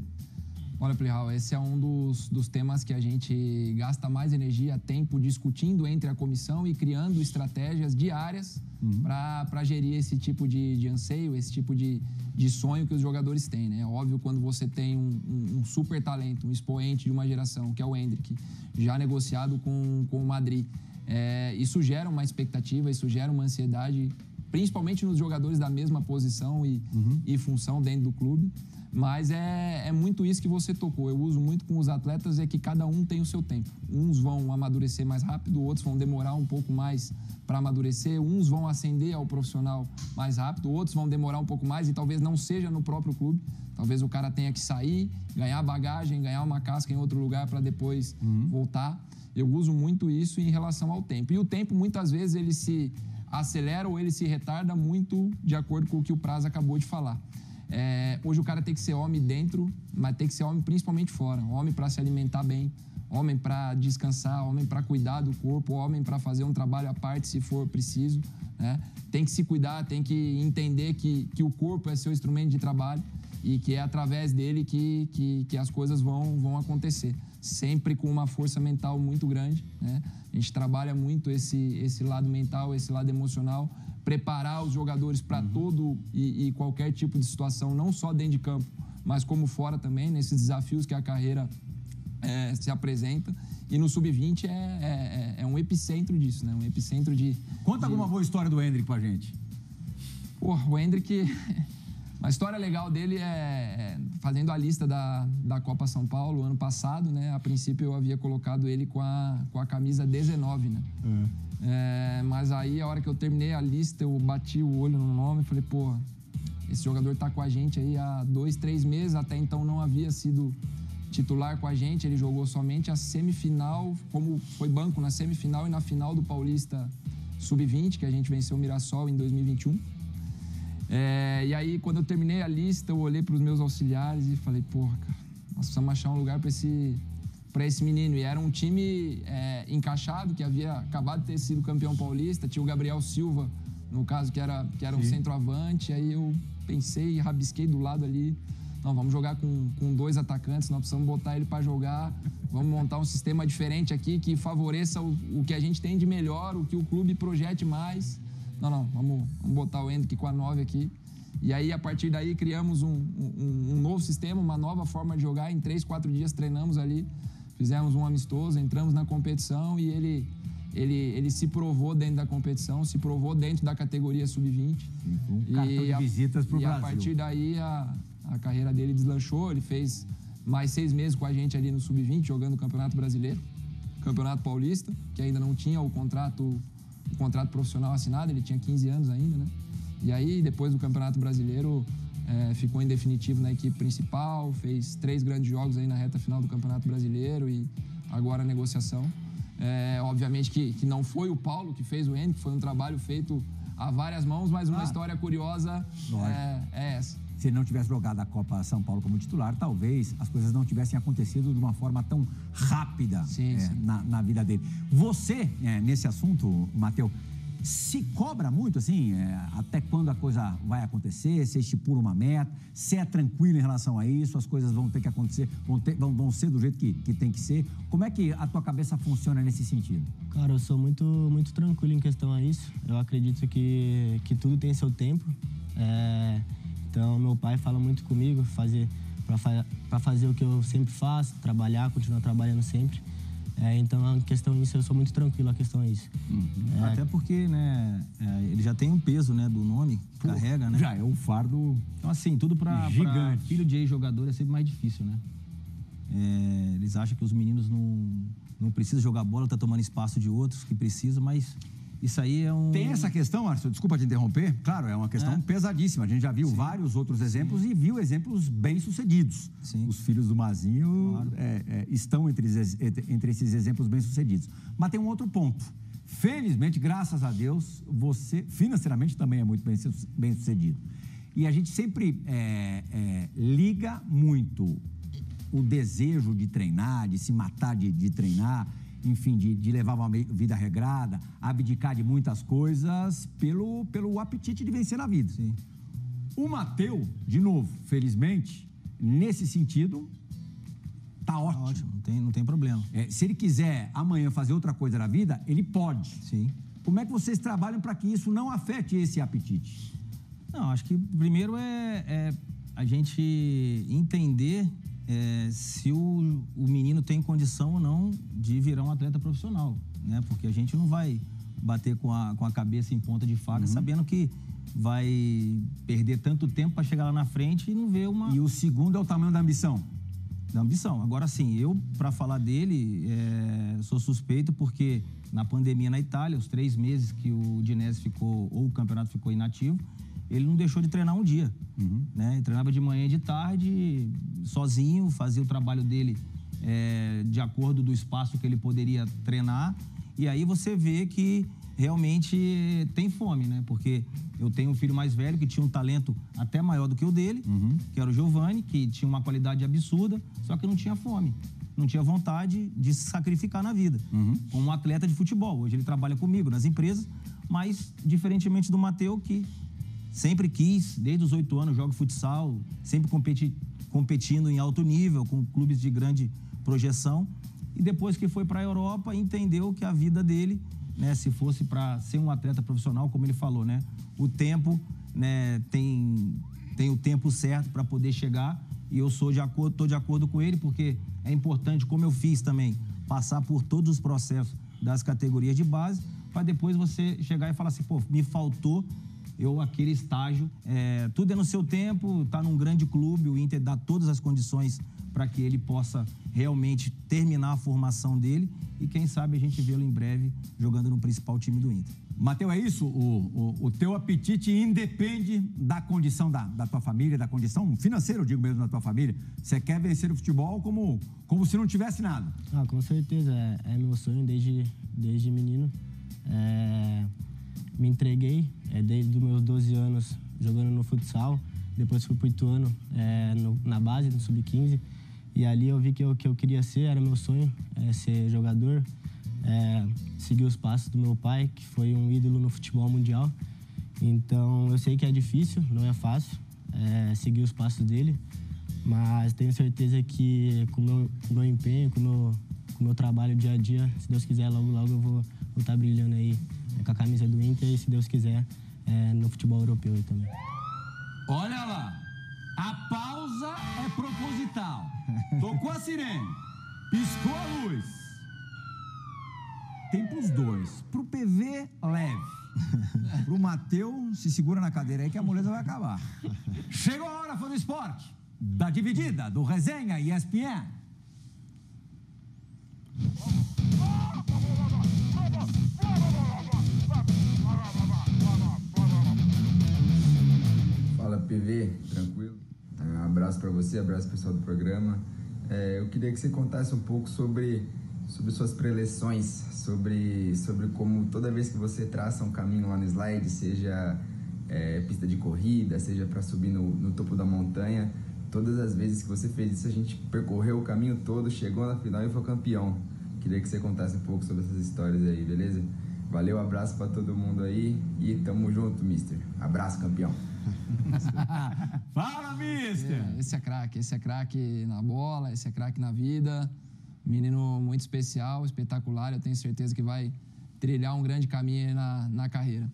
Olha, Plihal, esse é um dos temas que a gente gasta mais energia, tempo discutindo entre a comissão e criando estratégias diárias para gerir esse tipo de anseio, esse tipo de sonho que os jogadores têm, né? Óbvio, quando você tem um super talento, um expoente de uma geração, que é o Endrick, já negociado com o Madrid, isso gera uma expectativa, isso gera uma ansiedade, principalmente nos jogadores da mesma posição e função dentro do clube. Mas é muito isso que você tocou. Eu uso muito com os atletas, é que cada um tem o seu tempo. Uns vão amadurecer mais rápido, outros vão demorar um pouco mais para amadurecer. Uns vão ascender ao profissional mais rápido, outros vão demorar um pouco mais e talvez não seja no próprio clube. Talvez o cara tenha que sair, ganhar bagagem, ganhar uma casca em outro lugar para depois voltar. Eu uso muito isso em relação ao tempo. E o tempo, muitas vezes, ele se acelera ou ele se retarda muito de acordo com o que o Praz acabou de falar. Hoje o cara tem que ser homem dentro, mas tem que ser homem principalmente fora. Homem para se alimentar bem, homem para descansar, homem para cuidar do corpo, homem para fazer um trabalho à parte se for preciso, né? Tem que se cuidar, tem que entender que o corpo é seu instrumento de trabalho e que é através dele que as coisas vão acontecer. Sempre com uma força mental muito grande, né? A gente trabalha muito esse lado mental, esse lado emocional, preparar os jogadores para todo e qualquer tipo de situação, não só dentro de campo, mas como fora também, nesses desafios que a carreira se apresenta. E no Sub-20 é um epicentro disso, né? Um epicentro de... Conta alguma boa história do Endrick pra gente. O Endrick... A história legal dele fazendo a lista da Copa São Paulo ano passado, né? A princípio eu havia colocado ele com a camisa 19, né? Mas aí, a hora que eu terminei a lista, eu bati o olho no nome e falei, pô, esse jogador tá com a gente aí há 2, 3 meses, até então não havia sido titular com a gente, ele jogou somente a semifinal, como foi banco na semifinal e na final do Paulista Sub-20, que a gente venceu o Mirassol em 2021. E aí, quando eu terminei a lista, eu olhei para os meus auxiliares e falei, porra, cara, nós precisamos achar um lugar para esse menino. E era um time encaixado, que havia acabado de ter sido campeão paulista. Tinha o Gabriel Silva, no caso, que era um centroavante. Aí eu pensei e rabisquei do lado ali. Não, vamos jogar com 2 atacantes, nós precisamos botar ele para jogar. Vamos montar um sistema diferente aqui que favoreça o que a gente tem de melhor, o que o clube projete mais. Não, vamos botar o Endrick com a 9 aqui. E aí, a partir daí, criamos um novo sistema, uma nova forma de jogar. Em 3, 4 dias treinamos ali fizemos um amistoso, entramos na competição e ele se provou dentro da competição, se provou dentro da categoria sub-20. Um cartão de visitas pro Brasil. E a partir daí a carreira dele deslanchou, ele fez mais 6 meses com a gente ali no sub-20, jogando o Campeonato Brasileiro, Campeonato Paulista, que ainda não tinha o contrato profissional assinado, ele tinha 15 anos ainda, né? E aí, depois do Campeonato Brasileiro, ficou em definitivo na equipe principal, fez 3 grandes jogos aí na reta final do Campeonato Brasileiro e agora a negociação. Obviamente que não foi o Paulo que fez o Henrique, foi um trabalho feito a várias mãos, mas uma história curiosa é essa. Se ele não tivesse jogado a Copa São Paulo como titular, talvez as coisas não tivessem acontecido de uma forma tão rápida na vida dele. Você, nesse assunto, Matheus, se cobra muito, assim, até quando a coisa vai acontecer, você estipula uma meta, você é tranquilo em relação a isso, as coisas vão ter que acontecer, vão ser do jeito que tem que ser. Como é que a tua cabeça funciona nesse sentido? Cara, eu sou muito, muito tranquilo em questão a isso. Eu acredito que tudo tem seu tempo. Então, meu pai fala muito comigo para fazer o que eu sempre faço, trabalhar, continuar trabalhando sempre. Então, a questão disso, eu sou muito tranquilo, a questão é isso. Até porque, né, ele já tem um peso, né, do nome, carrega, né? Já é um fardo. Então, assim, tudo para filho de ex-jogador é sempre mais difícil, né? Eles acham que os meninos não precisam jogar bola, tá tomando espaço de outros que precisam, mas isso aí é um... Tem essa questão, Márcio, desculpa te interromper. Claro, é uma questão pesadíssima. A gente já viu vários outros exemplos e viu exemplos bem-sucedidos. Os filhos do Mazinho estão entre esses exemplos bem-sucedidos. Mas tem um outro ponto. Felizmente, graças a Deus, você financeiramente também é muito bem-sucedido. E a gente sempre liga muito o desejo de treinar, de se matar de treinar, enfim, de levar uma vida regrada, abdicar de muitas coisas pelo apetite de vencer na vida. Sim. O Matheus, de novo, felizmente, nesse sentido, tá ótimo. Tá ótimo, não tem problema. Se ele quiser amanhã fazer outra coisa na vida, ele pode. Sim. Como é que vocês trabalham para que isso não afete esse apetite? Não, acho que primeiro é a gente entender se o menino tem condição ou não de virar um atleta profissional, né? Porque a gente não vai bater com a cabeça em ponta de faca, sabendo que vai perder tanto tempo para chegar lá na frente e não ver uma... E o segundo é o tamanho da ambição? Da ambição. Agora sim, eu, para falar dele, sou suspeito porque na pandemia na Itália, os 3 meses que o Udinese ficou, ou o campeonato ficou inativo, ele não deixou de treinar um dia, né? Ele treinava de manhã e de tarde, sozinho, fazia o trabalho dele de acordo do espaço que ele poderia treinar. E aí você vê que realmente tem fome, né? Porque eu tenho um filho mais velho que tinha um talento até maior do que o dele, que era o Giovani, que tinha uma qualidade absurda, só que não tinha fome. Não tinha vontade de se sacrificar na vida, como um atleta de futebol. Hoje ele trabalha comigo nas empresas, mas diferentemente do Matheus, que sempre quis, desde os 8 anos, joga futsal, sempre competindo em alto nível, com clubes de grande projeção. E depois que foi para a Europa, entendeu que a vida dele, né, se fosse para ser um atleta profissional, como ele falou, né, o tempo, né, tem o tempo certo para poder chegar. E eu estou de acordo com ele, porque é importante, como eu fiz também, passar por todos os processos das categorias de base, para depois você chegar e falar assim, pô, me faltou aquele estágio. Tudo é no seu tempo, tá num grande clube, o Inter dá todas as condições para que ele possa realmente terminar a formação dele e quem sabe a gente vê-lo em breve jogando no principal time do Inter. Matheus, é isso? O teu apetite independe da condição da tua família, da condição financeira, eu digo mesmo, da tua família. Você quer vencer o futebol como se não tivesse nada. Com certeza. É meu sonho desde menino. Me entreguei desde os meus 12 anos jogando no futsal. Depois fui pro Ituano na base, no Sub-15. E ali eu vi que eu queria ser, era meu sonho, ser jogador. Seguir os passos do meu pai, que foi um ídolo no futebol mundial. Então, eu sei que é difícil, não é fácil seguir os passos dele, mas tenho certeza que com o meu empenho, com o meu trabalho dia a dia, se Deus quiser, logo, logo eu vou estar brilhando aí com a camisa do Inter e, se Deus quiser, no futebol europeu aí também. Olha lá, a pausa é proposital. Tocou a sirene. Piscou a luz. Tem pros dois. Pro PV, leve. Pro Matheus, se segura na cadeira aí que a moleza vai acabar. Chegou a hora, fã do esporte. Da dividida, do Resenha ESPN. Fala, PV, tranquilo? Abraço para você, abraço pessoal do programa. Eu queria que você contasse um pouco sobre suas preleções, sobre como toda vez que você traça um caminho lá no slide, seja pista de corrida, seja para subir no topo da montanha, todas as vezes que você fez isso, a gente percorreu o caminho todo, chegou na final e foi campeão. Queria que você contasse um pouco sobre essas histórias aí, beleza? Valeu, abraço para todo mundo aí e tamo junto, mister. Abraço, campeão. Fala, mister! Esse é craque na bola, esse é craque na vida. Menino muito especial, espetacular. Eu tenho certeza que vai trilhar um grande caminho na carreira.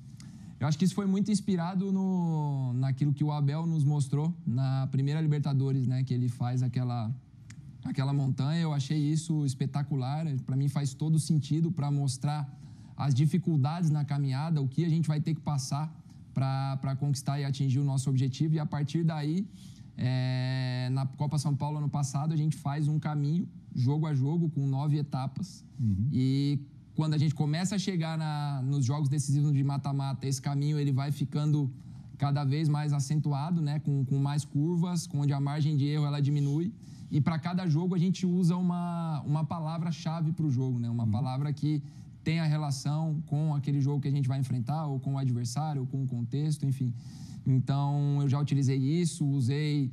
Eu acho que isso foi muito inspirado naquilo que o Abel nos mostrou na primeira Libertadores, né? Que ele faz aquela montanha. Eu achei isso espetacular. Para mim faz todo sentido para mostrar as dificuldades na caminhada, o que a gente vai ter que passar para conquistar e atingir o nosso objetivo. E a partir daí, na Copa São Paulo ano passado, a gente faz um caminho, jogo a jogo, com 9 etapas. E quando a gente começa a chegar nos jogos decisivos de mata-mata, esse caminho ele vai ficando cada vez mais acentuado, né? Com mais curvas, onde a margem de erro ela diminui. E para cada jogo a gente usa uma palavra-chave para o jogo, né? Uma palavra que tem a relação com aquele jogo que a gente vai enfrentar, ou com o adversário, ou com o contexto, enfim. Então, eu já utilizei isso, usei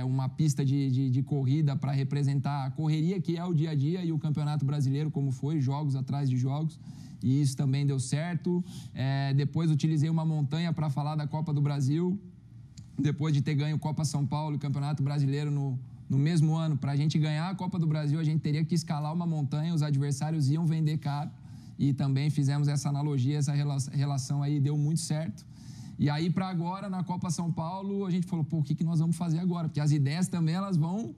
uma pista de corrida para representar a correria, que é o dia a dia, e o Campeonato Brasileiro, como foi, jogos atrás de jogos, e isso também deu certo. Depois, utilizei uma montanha para falar da Copa do Brasil, depois de ter ganho Copa São Paulo e Campeonato Brasileiro no mesmo ano. Para a gente ganhar a Copa do Brasil, a gente teria que escalar uma montanha, os adversários iam vender caro, e também fizemos essa analogia, essa relação aí deu muito certo. E aí, para agora, na Copa São Paulo, a gente falou, pô, o que nós vamos fazer agora? Porque as ideias também, elas vão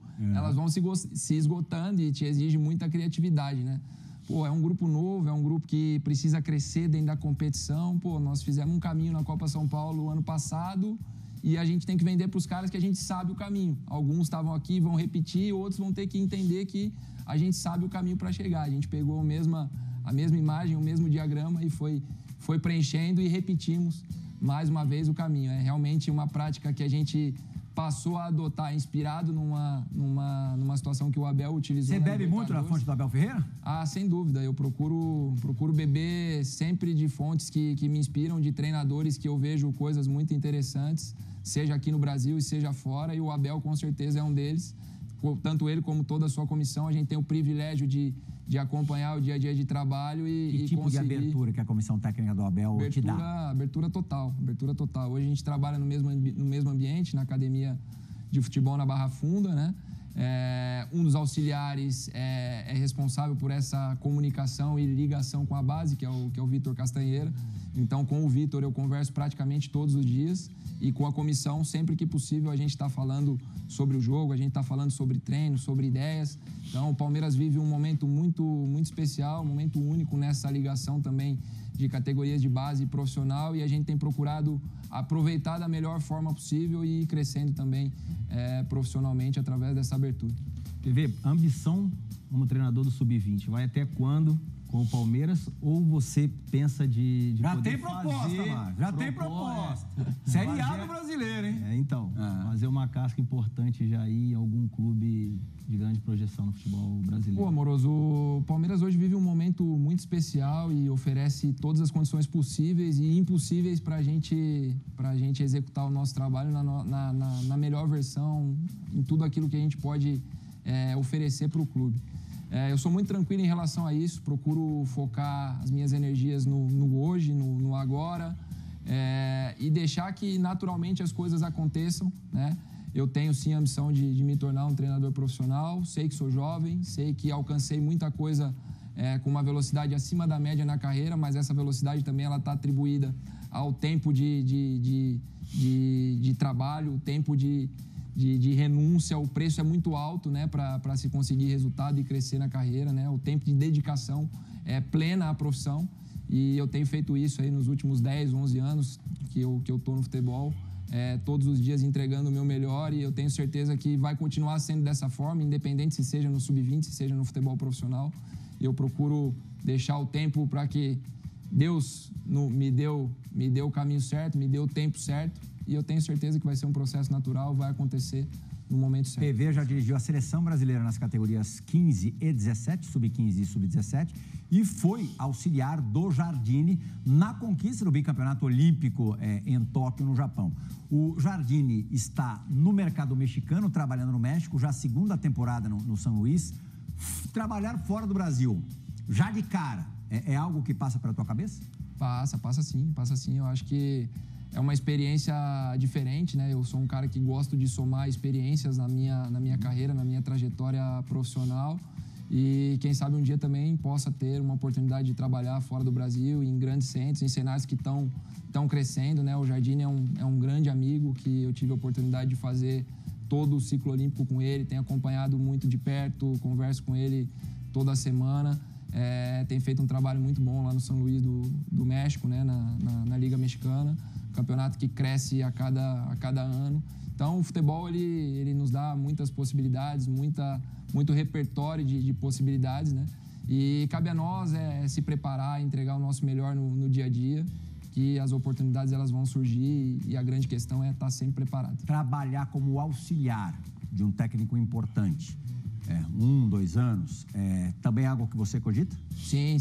se esgotando e te exige muita criatividade, né? Pô, é um grupo novo, é um grupo que precisa crescer dentro da competição. Pô, nós fizemos um caminho na Copa São Paulo ano passado e a gente tem que vender para os caras que a gente sabe o caminho. Alguns estavam aqui, vão repetir, outros vão ter que entender que a gente sabe o caminho para chegar. A gente pegou a mesma imagem, o mesmo diagrama e foi preenchendo e repetimos mais uma vez o caminho. É realmente uma prática que a gente passou a adotar, inspirado numa situação que o Abel utilizou. Você bebe muito na fonte do Abel Ferreira? Ah, sem dúvida. Eu procuro beber sempre de fontes que me inspiram, de treinadores que eu vejo coisas muito interessantes, seja aqui no Brasil e seja fora, e o Abel com certeza é um deles. Tanto ele como toda a sua comissão, a gente tem o privilégio de acompanhar o dia a dia de trabalho e tipo conseguir... de abertura que a comissão técnica do Abel te dá? Abertura total. Hoje a gente trabalha no mesmo ambiente, na academia de futebol na Barra Funda, né? Um dos auxiliares é responsável por essa comunicação e ligação com a base, que é o Vitor Castanheira. Então, com o Vitor eu converso praticamente todos os dias, e com a comissão, sempre que possível, a gente está falando sobre o jogo, a gente está falando sobre treino, sobre ideias. Então, o Palmeiras vive um momento muito, muito especial, um momento único nessa ligação também de categorias de base e profissional, e a gente tem procurado aproveitar da melhor forma possível e ir crescendo também profissionalmente através dessa abertura. PV, ambição como treinador do Sub-20, vai até quando com o Palmeiras, ou você pensa de já poder tem proposta, fazer... Márcio, já tem proposta. Série A do brasileiro, hein? Fazer uma casca importante já aí em algum clube de grande projeção no futebol brasileiro. Pô, Amoroso, o Palmeiras hoje vive um momento muito especial e oferece todas as condições possíveis e impossíveis pra gente executar o nosso trabalho na melhor versão, em tudo aquilo que a gente pode oferecer para o clube. Eu sou muito tranquilo em relação a isso, procuro focar as minhas energias no hoje, no agora, e deixar que naturalmente as coisas aconteçam, né? Eu tenho sim a ambição de me tornar um treinador profissional, sei que sou jovem, sei que alcancei muita coisa com uma velocidade acima da média na carreira, mas essa velocidade também está atribuída ao tempo de trabalho, o tempo de de renúncia, o preço é muito alto, né, para se conseguir resultado e crescer na carreira, né? O tempo de dedicação é plena à profissão e eu tenho feito isso aí nos últimos 10, 11 anos que eu tô no futebol, todos os dias entregando o meu melhor e eu tenho certeza que vai continuar sendo dessa forma, independente se seja no sub-20, se seja no futebol profissional. Eu procuro deixar o tempo para que Deus me deu o caminho certo, me deu o tempo certo e eu tenho certeza que vai ser um processo natural, vai acontecer no momento certo. PV já dirigiu a seleção brasileira nas categorias 15 e 17, sub-15 e sub-17 e foi auxiliar do Jardine na conquista do bicampeonato olímpico em Tóquio, no Japão. O Jardine está no mercado mexicano, trabalhando no México, já a segunda temporada no São Luís. Trabalhar fora do Brasil, já de cara, é algo que passa pela tua cabeça? Passa sim. Eu acho que é uma experiência diferente, né? Eu sou um cara que gosto de somar experiências na minha carreira, na minha trajetória profissional e quem sabe um dia também possa ter uma oportunidade de trabalhar fora do Brasil, em grandes centros, em cenários que estão crescendo, né? O Jardine é um grande amigo que eu tive a oportunidade de fazer todo o ciclo olímpico com ele, tenho acompanhado muito de perto, converso com ele toda semana. Tem feito um trabalho muito bom lá no São Luís do México, né? na Liga Mexicana, campeonato que cresce a cada ano. Então, o futebol ele nos dá muitas possibilidades, muito repertório de possibilidades, né? E cabe a nós se preparar, entregar o nosso melhor no dia a dia, que as oportunidades elas vão surgir e a grande questão é estar sempre preparado. Trabalhar como auxiliar de um técnico importante, 1, 2 anos, também é algo que você cogita? Sim.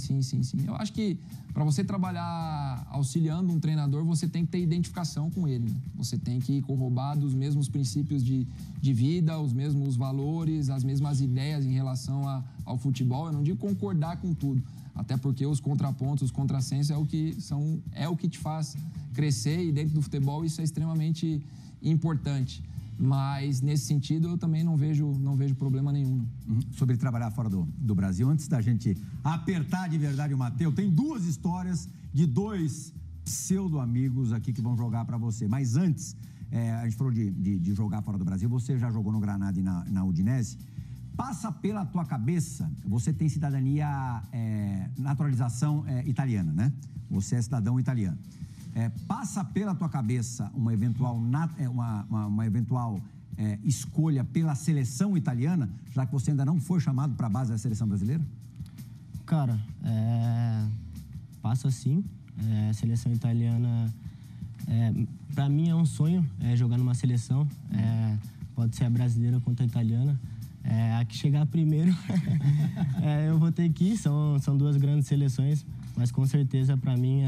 Eu acho que para você trabalhar auxiliando um treinador, você tem que ter identificação com ele, né? Você tem que corroborar dos mesmos princípios de vida, os mesmos valores, as mesmas ideias em relação ao futebol. Eu não digo concordar com tudo, até porque os contrapontos, os contrassensos é o que te faz crescer e dentro do futebol isso é extremamente importante. Mas, nesse sentido, eu também não vejo problema nenhum. Sobre trabalhar fora do Brasil, antes da gente apertar de verdade o Matheus, tem 2 histórias de 2 pseudo-amigos aqui que vão jogar para você. Mas antes, a gente falou de jogar fora do Brasil, você já jogou no Granada e na Udinese. Passa pela tua cabeça, você tem cidadania, naturalização italiana, né? Você é cidadão italiano. Passa pela tua cabeça uma eventual escolha pela seleção italiana, já que você ainda não foi chamado para a base da seleção brasileira? Cara, passa sim. A seleção italiana, para mim é um sonho jogar numa seleção. Pode ser a brasileira quanto a italiana. A que chegar primeiro, eu vou ter que ir. São 2 grandes seleções. Mas com certeza, para mim,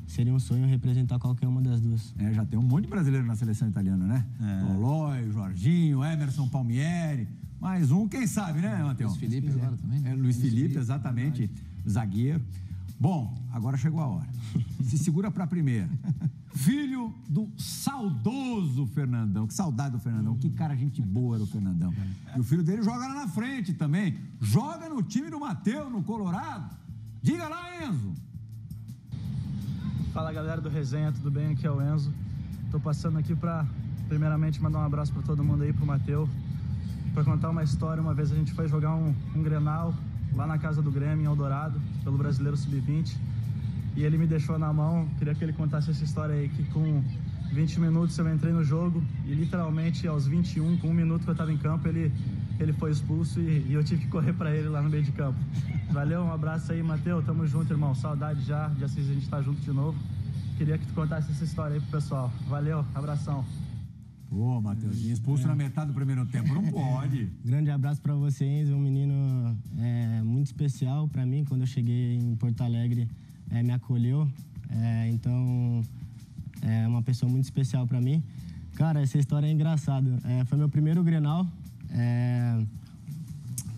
seria um sonho representar qualquer uma das 2. Já tem um monte de brasileiro na seleção italiana, né? Tolói, Jorginho, Emerson Palmieri. Mais um, quem sabe, né, Matheus? Luiz Felipe agora também. Luiz Felipe, exatamente. Zagueiro. Bom, agora chegou a hora. Se segura para a primeira. Filho do saudoso Fernandão. Que saudade do Fernandão. Que cara, gente boa era o Fernandão. E o filho dele joga lá na frente também. Joga no time do Matheus, no Colorado. Diga lá, Enzo! Fala, galera do Resenha, tudo bem? Aqui é o Enzo. Tô passando aqui para, primeiramente, mandar um abraço para todo mundo aí, pro Matheus, para contar uma história. Uma vez a gente foi jogar um Grenal lá na casa do Grêmio, em Eldorado, pelo Brasileiro Sub-20, e ele me deixou na mão. Queria que ele contasse essa história aí, que com 20 minutos eu entrei no jogo e literalmente aos 21, com 1 minuto que eu tava em campo, ele foi expulso e eu tive que correr para ele lá no meio de campo. Valeu, um abraço aí, Matheus. Tamo junto, irmão. Saudade já de assistir a gente estar junto de novo. Queria que tu contasse essa história aí pro pessoal. Valeu, abração. Pô, Matheus, expulso na metade do primeiro tempo. Não pode. Grande abraço para vocês. Um menino muito especial para mim. Quando eu cheguei em Porto Alegre, me acolheu. Então, é uma pessoa muito especial para mim. Cara, essa história é engraçada. Foi meu primeiro Grenal.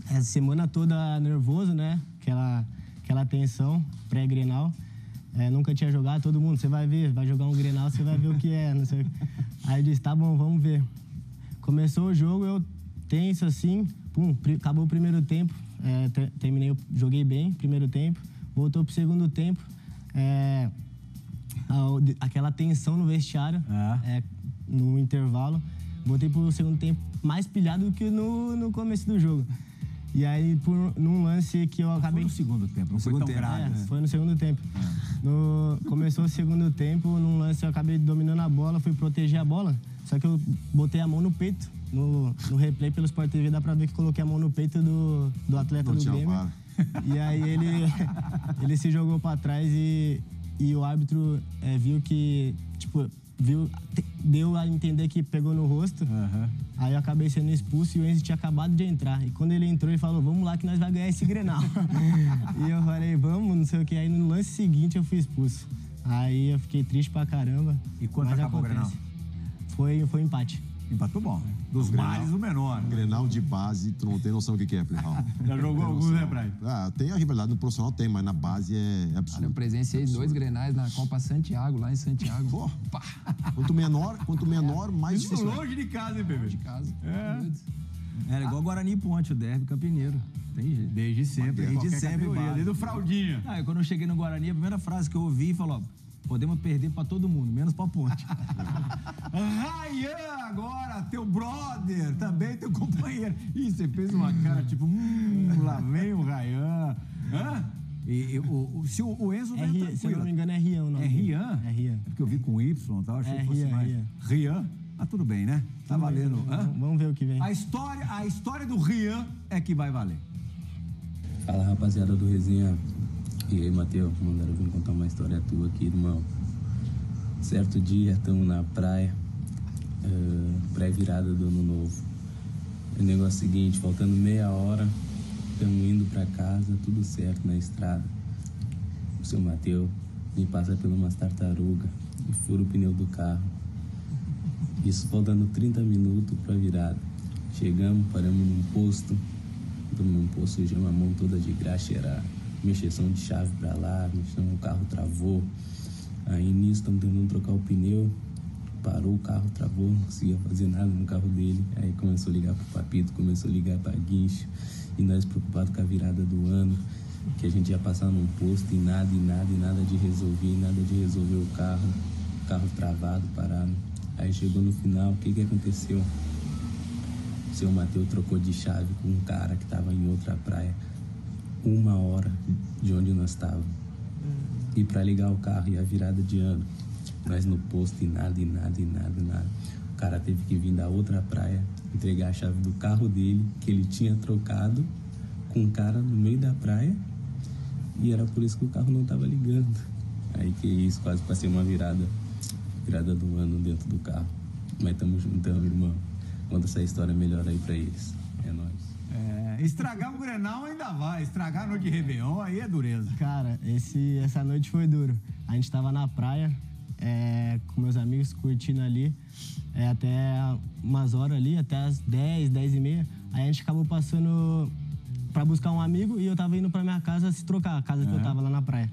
Essa semana toda nervoso, né? Aquela tensão pré-Grenal. Nunca tinha jogado, todo mundo, você vai ver, vai jogar um Grenal, você vai ver o que é, não sei. Aí eu disse, tá bom, vamos ver. Começou o jogo, eu tenso assim, acabou o primeiro tempo, joguei bem, primeiro tempo, voltou pro segundo tempo, aquela tensão no vestiário, no intervalo. voltei pro segundo tempo mais pilhado do que no começo do jogo. E aí, num lance que eu acabei... Foi no segundo tempo, não foi tão grave, né? Foi no segundo tempo. Começou o segundo tempo, num lance eu acabei dominando a bola, fui proteger a bola, só que eu botei a mão no peito. No replay pelo Sport TV dá pra ver que coloquei a mão no peito do atleta do Grêmio. E aí ele se jogou pra trás e o árbitro viu que, tipo, deu a entender que pegou no rosto. Aí eu acabei sendo expulso e o Enzo tinha acabado de entrar. E quando ele entrou, ele falou, vamos lá que nós vamos ganhar esse Grenal. E eu falei, vamos, não sei o que. Aí no lance seguinte eu fui expulso. Aí eu fiquei triste pra caramba. E quando acabou o Grenal? Foi empate. Empatou bom. Dos males, o menor. Grenal de base, tu não tem noção do que é, Plihal. Já jogou alguns, né, Praia? Tem a rivalidade no profissional, tem, mas na base é absurdo. Eu presenciei 2 Grenais na Copa Santiago, lá em Santiago. Pô, quanto menor, mais difícil. Longe de casa, hein, bebê? De casa. Era igual Guarani e Ponte, o derby campineiro. Tem jeito. Desde sempre. Desde o Fraldinha. E quando eu cheguei no Guarani, a primeira frase que eu ouvi falou, podemos perder pra todo mundo, menos pra Ponte. Ryan, agora, teu brother, também teu companheiro. Ih, você fez uma cara tipo, lá vem o Ryan. Se o Enzo não é se eu não me engano, é Rian o nome. É Rian? É Rian. É porque eu vi com Y, tá? Achei que fosse Rian, mais. Rian? Ah, tudo bem, né? Tá valendo. Vamos ver o que vem. A história do Rian é que vai valer. Fala, rapaziada do Resenha. E aí, Matheus, mandaram vir contar uma história tua aqui, irmão. Certo dia, estamos na praia, pré-virada do Ano Novo. O negócio é o seguinte, faltando meia hora, estamos indo pra casa, tudo certo na estrada. O seu Matheus me passa por umas tartarugas e fura o pneu do carro. Isso faltando 30 minutos pra virada. Chegamos, paramos num posto, sujamos a mão toda de graxa, era mexeção de chave pra lá, o carro travou. Aí nisso estamos tentando trocar o pneu, parou o carro, travou, não conseguia fazer nada no carro dele. Aí começou a ligar pro Papito, começou a ligar pra Guincho, e nós preocupados com a virada do ano, que a gente ia passar num posto e nada de resolver o carro travado, parado. Aí chegou no final, o que aconteceu? O seu Matheus trocou de chave com um cara que estava em outra praia, 1 hora de onde nós estávamos. E para ligar o carro e a virada de ano, nós no posto e nada. O cara teve que vir da outra praia, entregar a chave do carro dele, que ele tinha trocado com um cara no meio da praia, e era por isso que o carro não estava ligando. Aí que isso, quase passei uma virada do ano dentro do carro. Mas tamo juntão, irmão. Conta essa história melhor aí pra eles. É nóis. Estragar o Grenal ainda vai. Estragar a noite de Réveillon, aí é dureza. Cara, essa noite foi duro. A gente tava na praia, com meus amigos, curtindo ali, até umas horas ali, até as 10h30. Aí a gente acabou passando pra buscar um amigo e eu tava indo pra minha casa se trocar, a casa que eu tava lá na praia.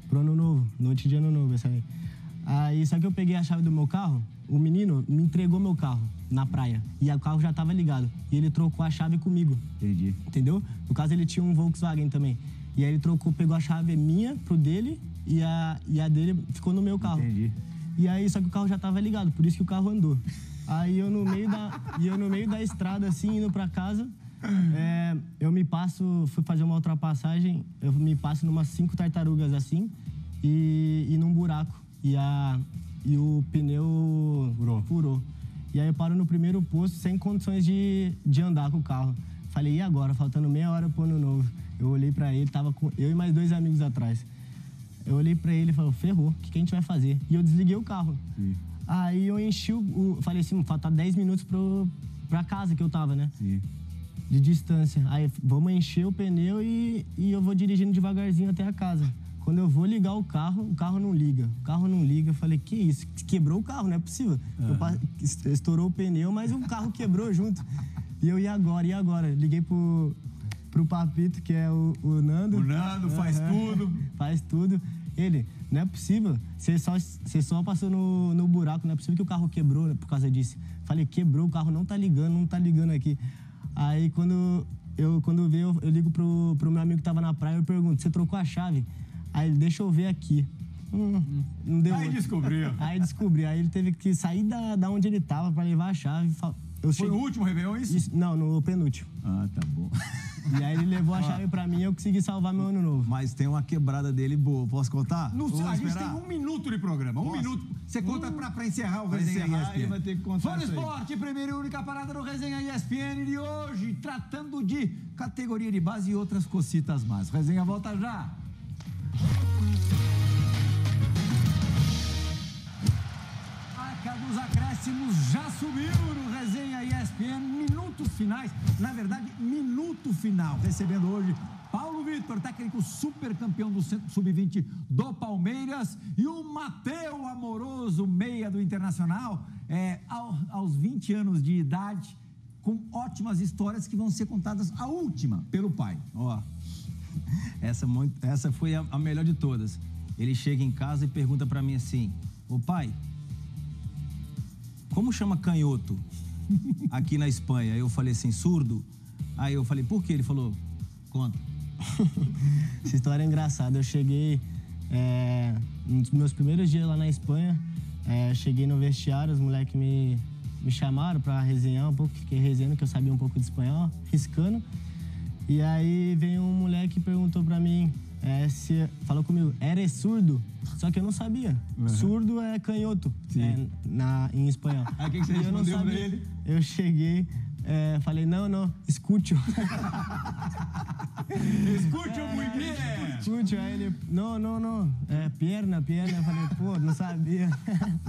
Pro Ano Novo, noite de Ano Novo, essa aí. Aí, só que eu peguei a chave do meu carro, o menino me entregou meu carro na praia. E o carro já tava ligado. E ele trocou a chave comigo. Entendi. Entendeu? No caso, ele tinha um Volkswagen também. E aí ele pegou a chave minha pro dele e a dele ficou no meu carro. Entendi. E aí, só que o carro já tava ligado, por isso que o carro andou. Aí eu no meio da estrada, assim, indo pra casa, fui fazer uma ultrapassagem, eu me passo numas 5 tartarugas assim e num buraco. E o pneu furou. E aí eu paro no primeiro posto sem condições de andar com o carro. Falei, e agora? Faltando meia hora pro Ano Novo. Eu olhei pra ele, tava com eu e mais 2 amigos atrás. Eu olhei pra ele e falei, ferrou, o que a gente vai fazer? E eu desliguei o carro. Sim. Aí eu enchi falei assim, falta 10 minutos pra casa que eu tava, né? Sim. De distância. Aí vamos encher o pneu e eu vou dirigindo devagarzinho até a casa. Quando eu vou ligar o carro não liga. O carro não liga. Eu falei, que isso? Quebrou o carro, não é possível. Estourou o pneu, mas o carro quebrou junto. E eu, e agora? Liguei pro Papito, que é o Nando. O Nando faz tudo. Faz tudo. Ele, não é possível. Você só passou no buraco, não é possível que o carro quebrou por causa disso. Falei, quebrou, o carro não tá ligando aqui. Aí quando eu ligo pro meu amigo que tava na praia, eu pergunto, você trocou a chave? Aí ele, deixa eu ver aqui. Não deu Aí outro. descobriu. Aí descobri. Aí ele teve que sair da onde ele tava pra levar a chave. Foi no último Réveillon isso? Não, no penúltimo. Ah, tá bom. E aí ele levou a chave pra mim e eu consegui salvar meu ano novo. Mas tem uma quebrada dele boa. Posso contar? A gente tem 1 minuto de programa. 1 minuto. Você conta pra encerrar o Pra Resenha encerrar, ESPN. ele vai ter que contar Fora isso aí. Esporte, primeira e única parada do Resenha ESPN de hoje, tratando de categoria de base e outras cocitas mais. Resenha volta já. Dos acréscimos já subiu no Resenha ESPN, minutos finais, na verdade, minuto final, recebendo hoje Paulo Vitor, técnico super campeão do Sub-20 do Palmeiras, e o Matheus Amoroso, meia do Internacional, aos 20 anos de idade, com ótimas histórias que vão ser contadas, a última, pelo pai. Ó, essa foi a melhor de todas. Ele chega em casa e pergunta pra mim assim: ô pai, como chama canhoto aqui na Espanha? Eu falei assim, surdo. Aí eu falei, por quê? Ele falou, conta. Essa história é engraçada. Eu cheguei, nos meus primeiros dias lá na Espanha, cheguei no vestiário, os moleques me chamaram pra resenhar um pouco, fiquei resenhando, que eu sabia um pouco de espanhol, riscando. E aí veio um moleque e perguntou pra mim, falou comigo, eres surdo? Só que eu não sabia. Surdo é canhoto, em espanhol. Aí o que você respondeu pra ele? Eu cheguei, falei, não, escute. Escute muito bem. Escute, aí ele, não, perna. Eu falei, pô, não sabia.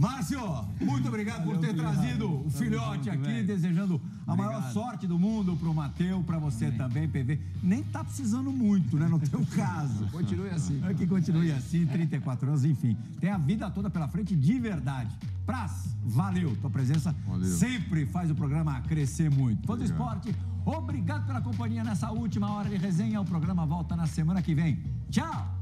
Márcio, muito obrigado por ter trazido o filhote aqui, desejando a maior sorte do mundo pro Matheus, pra você também, PV. Nem tá precisando muito, né, no teu caso. Continue assim. Que continue assim, 34 anos, enfim. Tem a vida toda pela frente de verdade. Praz, valeu. Tua presença sempre faz o programa crescer muito. Fã do Esporte, obrigado pela companhia nessa última hora de resenha. O programa volta na semana que vem. Tchau!